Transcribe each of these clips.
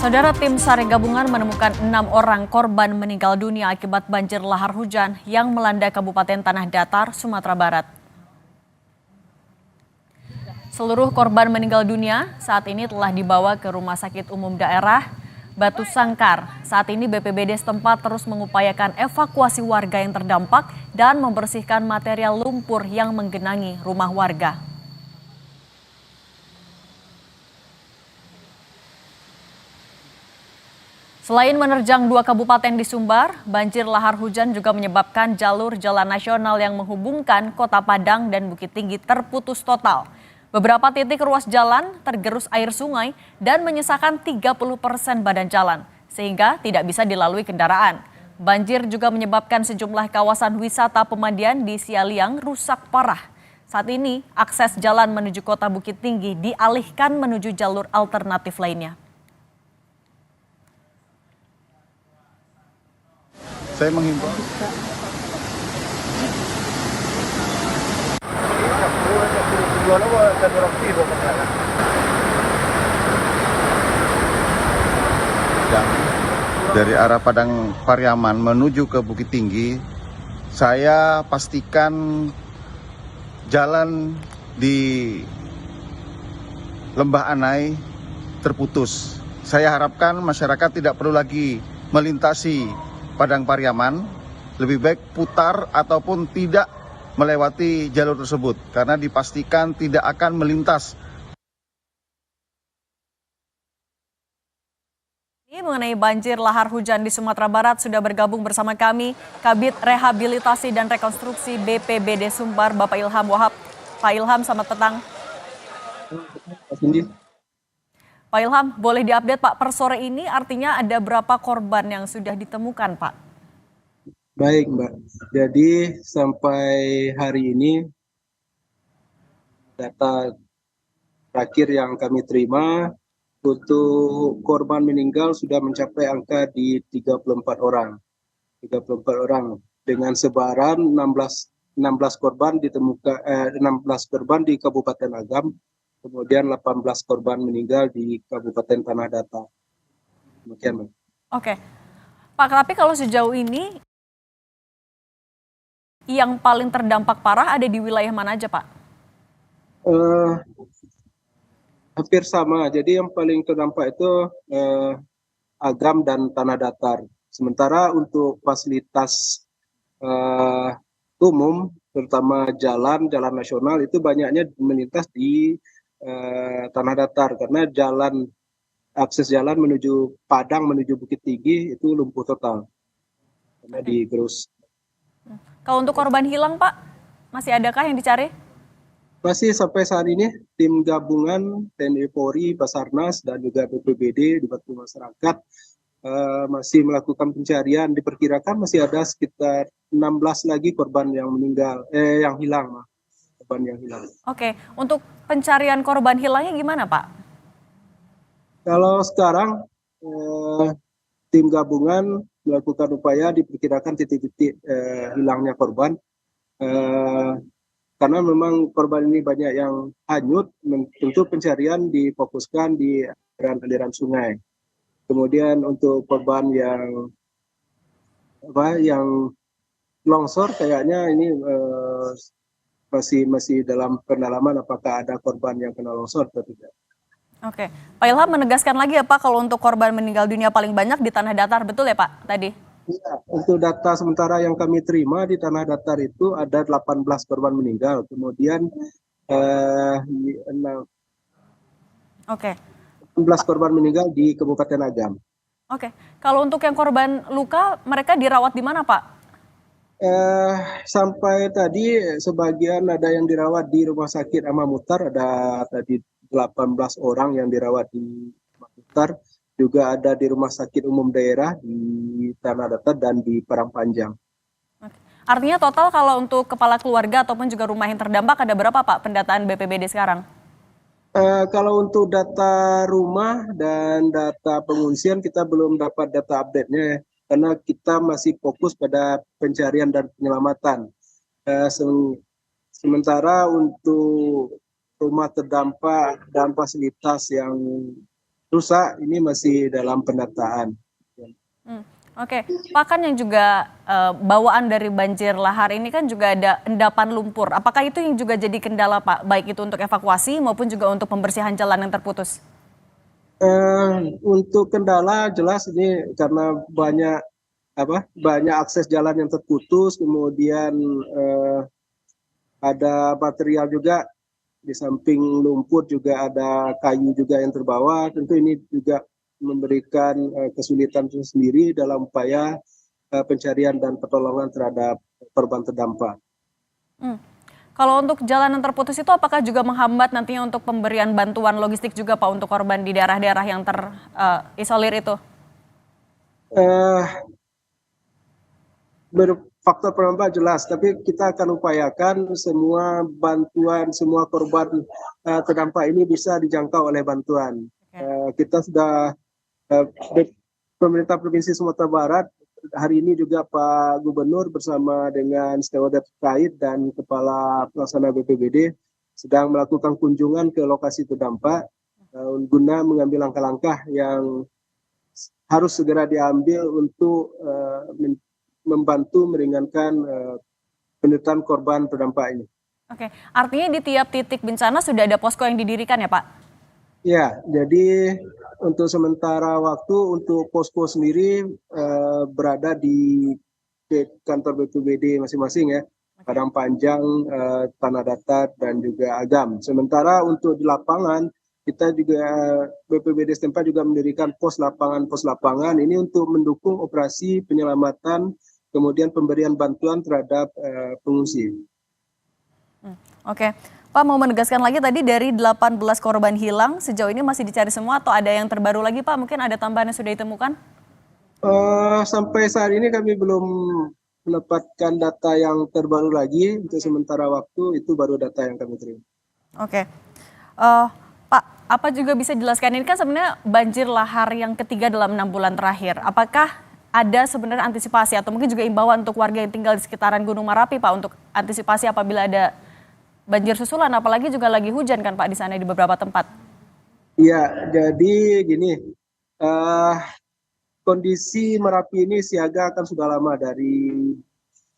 Saudara, tim SAR gabungan menemukan 6 orang korban meninggal dunia akibat banjir lahar hujan yang melanda Kabupaten Tanah Datar, Sumatera Barat. Seluruh korban meninggal dunia saat ini telah dibawa ke Rumah Sakit Umum Daerah Batu Sangkar. Saat ini BPBD setempat terus mengupayakan evakuasi warga yang terdampak dan membersihkan material lumpur yang menggenangi rumah warga. Selain menerjang 2 kabupaten di Sumbar, banjir lahar hujan juga menyebabkan jalur jalan nasional yang menghubungkan Kota Padang dan Bukit Tinggi terputus total. Beberapa titik ruas jalan tergerus air sungai dan menyisakan 30% badan jalan, sehingga tidak bisa dilalui kendaraan. Banjir juga menyebabkan sejumlah kawasan wisata pemandian di Sialiang rusak parah. Saat ini, akses jalan menuju Kota Bukit Tinggi dialihkan menuju jalur alternatif lainnya. Saya menghimbau dari arah Padang Pariaman menuju ke Bukit Tinggi, saya pastikan jalan di Lembah Anai terputus. Saya harapkan masyarakat tidak perlu lagi melintasi Padang Pariaman, lebih baik putar ataupun tidak melewati jalur tersebut karena dipastikan tidak akan melintas. Ini mengenai banjir lahar hujan di Sumatera Barat sudah bergabung bersama kami Kabid Rehabilitasi dan Rekonstruksi BPBD Sumbar, Bapak Ilham Wahab. Pak Ilham, selamat petang. Pak Ilham, boleh diupdate Pak, per sore ini artinya ada berapa korban yang sudah ditemukan Pak? Baik Mbak, jadi sampai hari ini data terakhir yang kami terima untuk korban meninggal sudah mencapai angka di 34 orang. 34 orang dengan sebaran 16 korban ditemukan 16 korban di Kabupaten Agam, kemudian 18 korban meninggal di Kabupaten Tanah Datar. Demikian, Mbak. Oke. Pak, tapi kalau sejauh ini yang paling terdampak parah ada di wilayah mana aja, Pak? Hampir sama. Jadi yang paling terdampak itu Agam dan Tanah Datar. Sementara untuk fasilitas umum, terutama jalan nasional itu banyaknya melintas di Tanah Datar karena akses jalan menuju Padang menuju Bukit Tinggi itu lumpuh total karena digerus. Kalau untuk korban hilang, Pak, masih adakah yang dicari? Masih sampai saat ini tim gabungan TNI Polri, Basarnas dan juga BPBD dibantu masyarakat masih melakukan pencarian. Diperkirakan masih ada sekitar 16 lagi korban yang meninggal, yang hilang, korban yang hilang. Oke, untuk pencarian korban hilangnya gimana, Pak? Kalau sekarang tim gabungan melakukan upaya diperkirakan titik-titik hilangnya korban. Karena memang korban ini banyak yang hanyut, tentu pencarian difokuskan di aliran sungai. Kemudian untuk korban yang longsor kayaknya ini masih dalam pendalaman apakah ada korban yang kena longsor atau tidak. Oke, Pak Ilham menegaskan lagi ya Pak, kalau untuk korban meninggal dunia paling banyak di Tanah Datar, betul ya Pak tadi? Ya, untuk data sementara yang kami terima di Tanah Datar itu ada 18 korban meninggal, kemudian 16 korban meninggal di Kabupaten Agam. Oke, kalau untuk yang korban luka, mereka dirawat di mana Pak? Sampai tadi sebagian ada yang dirawat di Rumah Sakit Ahmad Muhtar, ada tadi 18 orang yang dirawat di Ahmad Muhtar. Juga ada di Rumah Sakit Umum Daerah di Tanah Datar dan di Parangpanjang. Artinya total kalau untuk kepala keluarga ataupun juga rumah yang terdampak ada berapa Pak pendataan BPBD sekarang? Kalau untuk data rumah dan data pengungsian kita belum dapat data update-nya karena kita masih fokus pada pencarian dan penyelamatan. Sementara untuk rumah terdampak dan fasilitas yang rusak ini masih dalam pendataan. Hmm, Oke, Pak, kan yang juga bawaan dari banjir lahar ini kan juga ada endapan lumpur. Apakah itu yang juga jadi kendala, Pak? Baik itu untuk evakuasi maupun juga untuk pembersihan jalan yang terputus? Untuk kendala jelas ini karena banyak akses jalan yang terputus, kemudian ada material juga di samping lumpur juga ada kayu juga yang terbawa. Tentu ini juga memberikan kesulitan tersendiri dalam upaya pencarian dan pertolongan terhadap korban terdampak. Hmm. Kalau untuk jalan yang terputus itu apakah juga menghambat nantinya untuk pemberian bantuan logistik juga, Pak, untuk korban di daerah-daerah yang terisolir itu? Eh, Faktor penambah jelas, tapi kita akan upayakan semua bantuan, semua korban terdampak ini bisa dijangkau oleh bantuan. Oke. Kita sudah pemerintah Provinsi Sumatera Barat hari ini juga Pak Gubernur bersama dengan stakeholder terkait dan Kepala Pelaksana BPBD sedang melakukan kunjungan ke lokasi terdampak guna mengambil langkah-langkah yang harus segera diambil untuk membantu meringankan penderitaan korban terdampak ini. Oke, artinya di tiap titik bencana sudah ada posko yang didirikan ya, Pak? Ya, jadi untuk sementara waktu untuk posko sendiri berada di kantor BPBD masing-masing ya, Oke. Padang Panjang, Tanah Datar, dan juga Agam. Sementara untuk di lapangan, kita juga BPBD setempat juga mendirikan pos lapangan ini untuk mendukung operasi penyelamatan, kemudian pemberian bantuan terhadap pengungsi. Oke, Pak, mau menegaskan lagi tadi dari 18 korban hilang sejauh ini masih dicari semua atau ada yang terbaru lagi, Pak? Mungkin ada tambahan yang sudah ditemukan? Sampai saat ini kami belum mendapatkan data yang terbaru lagi. Untuk sementara waktu itu baru data yang kami terima. Oke. Pak, apa juga bisa dijelaskan ini kan sebenarnya banjir lahar yang ketiga dalam 6 bulan terakhir. Apakah ada sebenarnya antisipasi atau mungkin juga imbauan untuk warga yang tinggal di sekitaran Gunung Merapi, Pak, untuk antisipasi apabila ada banjir susulan, apalagi juga lagi hujan kan, Pak, di sana di beberapa tempat? Iya, jadi gini, eh, kondisi Merapi ini siaga kan sudah lama dari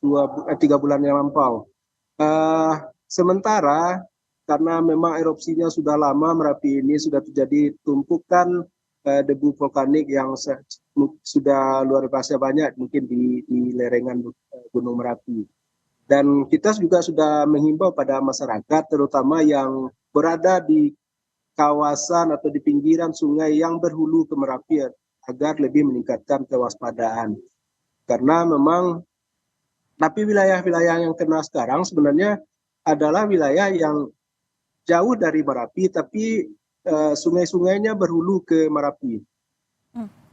3 bulan yang lampau. Eh, Sementara karena memang erupsinya sudah lama, Merapi ini sudah terjadi tumpukan debu vulkanik yang sudah luar biasa banyak mungkin di lerengan Gunung Merapi. Dan kita juga sudah menghimbau pada masyarakat terutama yang berada di kawasan atau di pinggiran sungai yang berhulu ke Merapi agar lebih meningkatkan kewaspadaan. Karena memang tapi wilayah-wilayah yang kena sekarang sebenarnya adalah wilayah yang jauh dari Merapi tapi sungai-sungainya berhulu ke Merapi.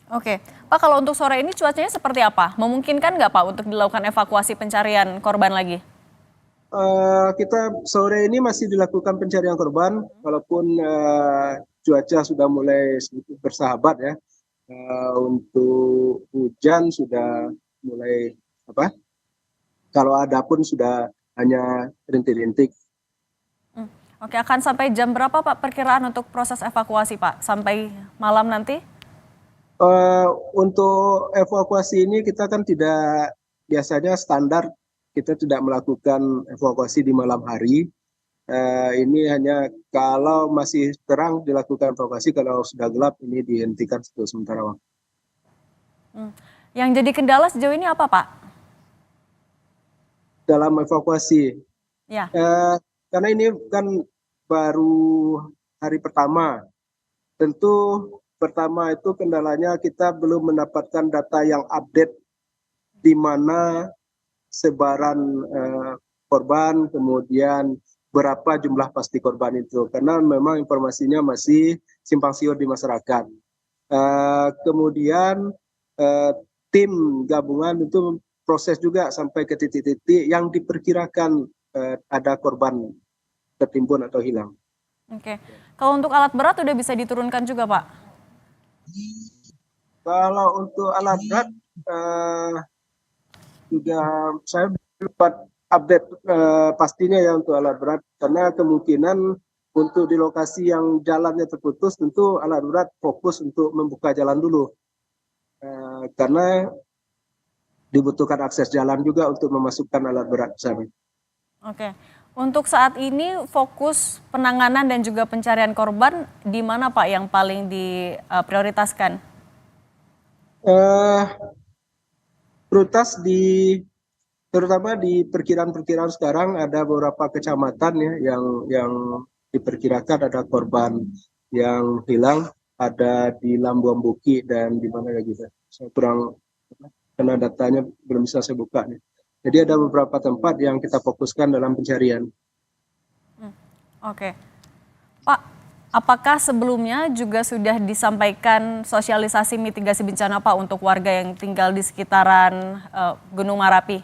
Oke, Pak, kalau untuk sore ini cuacanya seperti apa? Memungkinkan nggak, Pak, untuk dilakukan evakuasi pencarian korban lagi? Kita sore ini masih dilakukan pencarian korban, walaupun cuaca sudah mulai sedikit bersahabat ya. Untuk hujan sudah mulai apa? Kalau ada pun sudah hanya rintik-rintik. Oke, akan sampai jam berapa, Pak, perkiraan untuk proses evakuasi, Pak? Sampai malam nanti? Untuk evakuasi ini kita kan tidak biasanya standar kita tidak melakukan evakuasi di malam hari. Ini hanya kalau masih terang dilakukan evakuasi, kalau sudah gelap ini dihentikan untuk sementara waktu. Hmm. Yang jadi kendala sejauh ini apa, Pak? Dalam evakuasi, Ya. karena ini kan baru hari pertama, tentu pertama itu kendalanya kita belum mendapatkan data yang update di mana sebaran korban, kemudian berapa jumlah pasti korban itu, karena memang informasinya masih simpang siur di masyarakat. Kemudian tim gabungan itu proses juga sampai ke titik-titik yang diperkirakan ada korban tertimbun atau hilang. Oke. Kalau untuk alat berat udah bisa diturunkan juga, Pak? Kalau untuk alat berat juga saya dapat update pastinya ya untuk alat berat, karena kemungkinan untuk di lokasi yang jalannya terputus tentu alat berat fokus untuk membuka jalan dulu. Karena dibutuhkan akses jalan juga untuk memasukkan alat berat ke sana. Oke. Untuk saat ini fokus penanganan dan juga pencarian korban di mana Pak yang paling diprioritaskan? Prioritas terutama di perkiraan-perkiraan sekarang ada beberapa kecamatan ya yang diperkirakan ada korban yang hilang, ada di Lambuang Buki dan di mana lagi, saya kurang, karena datanya belum bisa saya buka nih. Jadi ada beberapa tempat yang kita fokuskan dalam pencarian. Oke. Pak, apakah sebelumnya juga sudah disampaikan sosialisasi mitigasi bencana Pak untuk warga yang tinggal di sekitaran Gunung Merapi?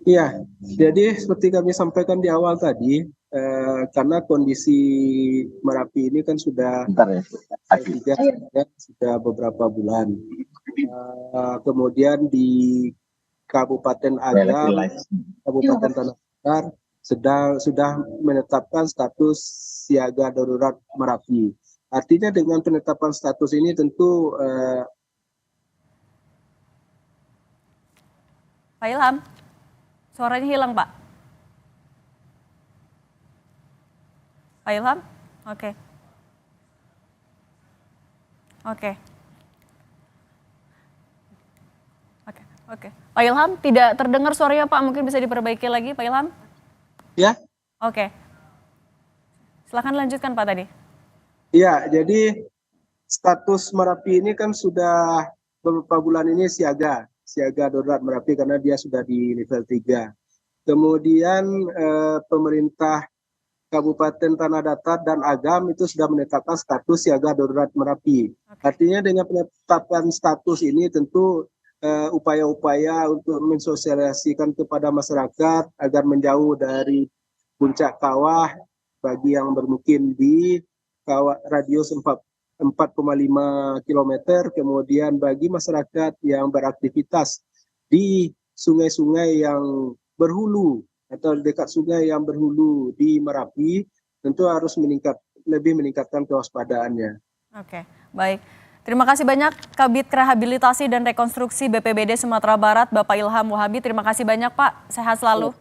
Iya, jadi seperti kami sampaikan di awal tadi, karena kondisi Merapi ini kan sudah sudah beberapa bulan. Kemudian di Kabupaten Agam, Kabupaten Tanah Datar sudah menetapkan status siaga darurat Merapi. Artinya dengan penetapan status ini tentu Pak Ilham, suaranya hilang Pak. Pak Ilham? Oke. Oke. Oke. Pak Ilham, tidak terdengar suaranya Pak, mungkin bisa diperbaiki lagi Pak Ilham? ya. Oke. Silakan lanjutkan Pak tadi. Iya, jadi status Merapi ini kan sudah beberapa bulan ini siaga darurat Merapi karena dia sudah di level 3. Kemudian pemerintah Kabupaten Tanah Datar dan Agam itu sudah menetapkan status siaga darurat Merapi. Artinya dengan penetapan status ini tentu upaya-upaya untuk mensosialisasikan kepada masyarakat agar menjauh dari puncak kawah bagi yang bermukim di radius 4,5 km, kemudian bagi masyarakat yang beraktivitas di sungai-sungai yang berhulu atau dekat sungai yang berhulu di Merapi, tentu harus lebih meningkatkan kewaspadaannya. Oke, baik. Terima kasih banyak Kabid Rehabilitasi dan Rekonstruksi BPBD Sumatera Barat, Bapak Ilham Wahabi. Terima kasih banyak Pak, sehat selalu.